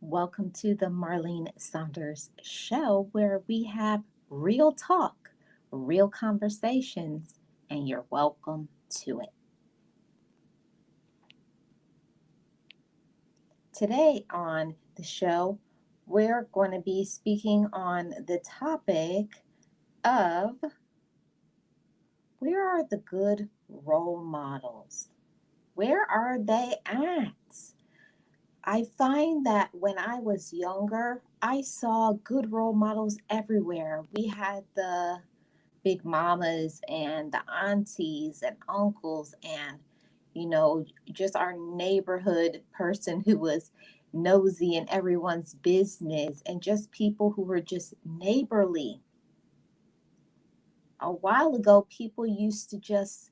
Welcome to the Marlene Saunders show where we have real talk, real conversations, and you're welcome to it. Today on the show, we're going to be speaking on the topic of where are the good role models? Where are they at? I find that when I was younger, I saw good role models everywhere. We had the big mamas and the aunties and uncles and just our neighborhood person who was nosy in everyone's business and just people who were just neighborly. A while ago, people used to just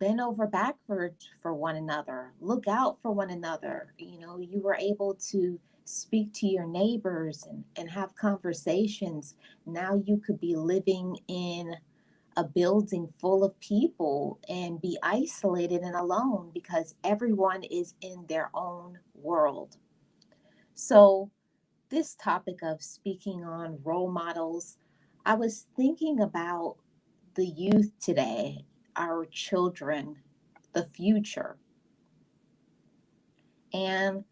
bend over backward for one another, look out for one another. You were able to speak to your neighbors and have conversations. Now you could be living in a building full of people and be isolated and alone because everyone is in their own world. So, this topic of speaking on role models, I was thinking about the youth today, our children, the future, and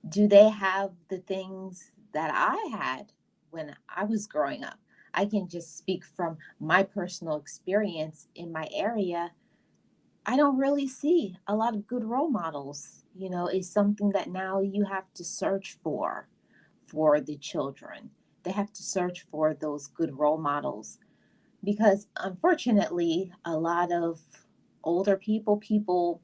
do they have the things that I had when I was growing up? I can just speak from my personal experience in my area. I don't really see a lot of good role models. It's something that now you have to search for the children. They have to search for those good role models because unfortunately, a lot of older people,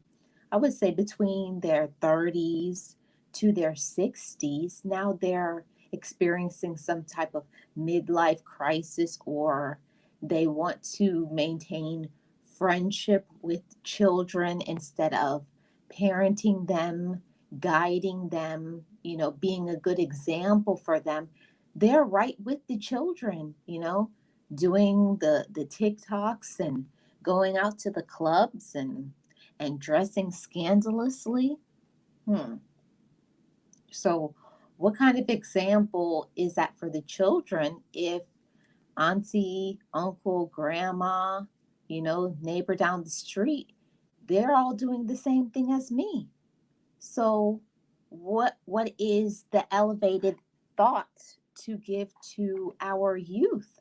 I would say between their 30s to their 60s, now they're experiencing some type of midlife crisis or they want to maintain friendship with children instead of parenting them, guiding them, being a good example for them. They're right with the children, doing the TikToks and going out to the clubs and dressing scandalously. Hmm. So, what kind of example is that for the children if auntie, uncle, grandma, neighbor down the street, they're all doing the same thing as me? So, what is the elevated thought to give to our youth?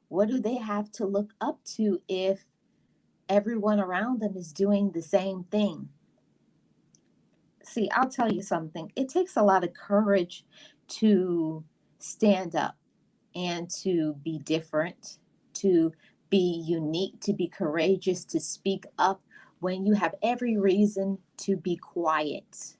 What do they have to look up to if everyone around them is doing the same thing? See, I'll tell you something. It takes a lot of courage to stand up and to be different, to be unique, to be courageous, to speak up when you have every reason to be quiet.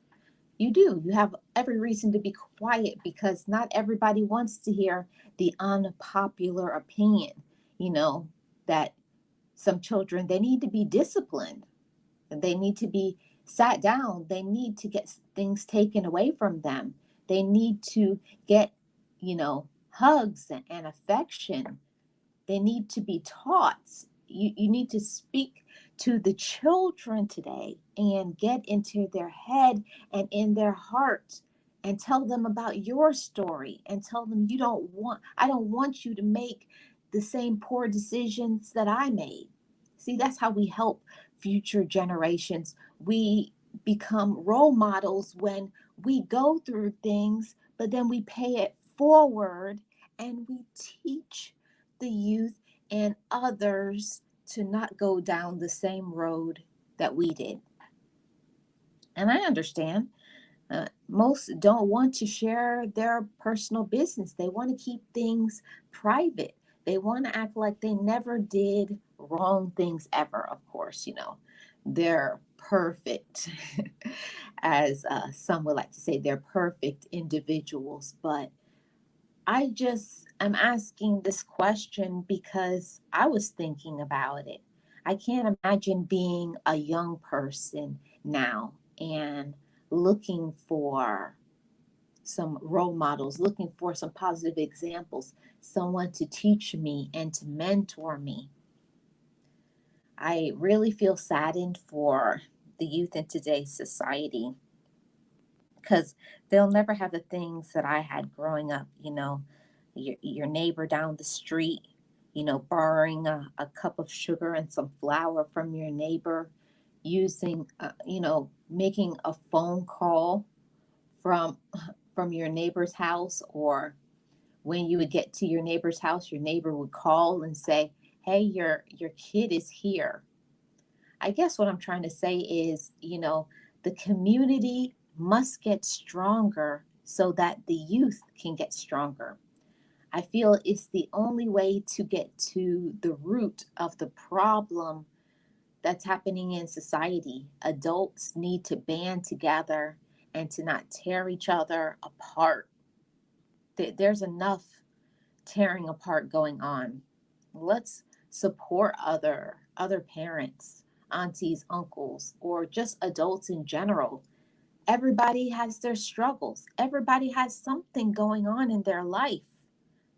You do. You have every reason to be quiet because not everybody wants to hear the unpopular opinion, you know, that some children, they need to be disciplined. They need to be sat down. They need to get things taken away from them. They need to get, hugs and affection. They need to be taught. You need to speak to the children today and get into their head and in their heart and tell them about your story and tell them I don't want you to make the same poor decisions that I made. See, that's how we help future generations. We become role models when we go through things, but then we pay it forward and we teach the youth and others to not go down the same road that we did. And I understand most don't want to share their personal business, they want to keep things private. They want to act like they never did wrong things ever. Of course, they're perfect, as some would like to say, they're perfect individuals. But I just am asking this question because I was thinking about it. I can't imagine being a young person now and looking for some role models, looking for some positive examples, someone to teach me and to mentor me. I really feel saddened for the youth in today's society. because they'll never have the things that I had growing up, your neighbor down the street, borrowing a cup of sugar and some flour from your neighbor, using, making a phone call from from your neighbor's house, or when you would get to your neighbor's house, your neighbor would call and say, "Hey, your kid is here." I guess what I'm trying to say is, the community must get stronger so that the youth can get stronger. I feel it's the only way to get to the root of the problem that's happening in society. Adults need to band together and to not tear each other apart. There's enough tearing apart going on. Let's support other parents, aunties, uncles, or just adults in general. Everybody has their struggles. Everybody has something going on in their life.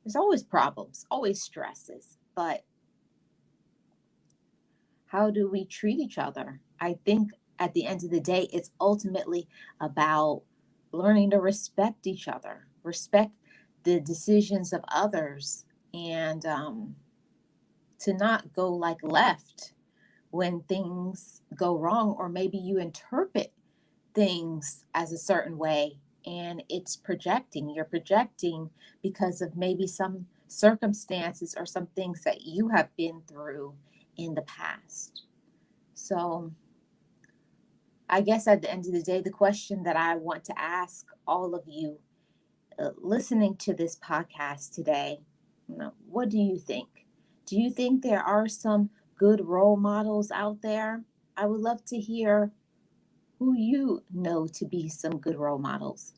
There's always problems, always stresses, but how do we treat each other? I think at the end of the day, it's ultimately about learning to respect each other, respect the decisions of others, and to not go like left when things go wrong, or maybe you interpret things as a certain way and it's projecting. You're projecting because of maybe some circumstances or some things that you have been through in the past. So, I guess at the end of the day, the question that I want to ask all of you listening to this podcast today, what do you think? Do you think there are some good role models out there? I would love to hear who you know to be some good role models.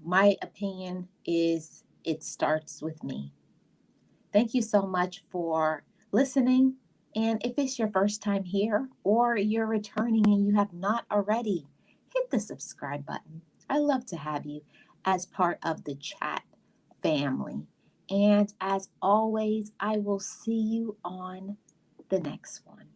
My opinion is it starts with me. Thank you so much for listening. And if it's your first time here or you're returning and you have not already, hit the subscribe button. I love to have you as part of the chat family. And as always, I will see you on the next one.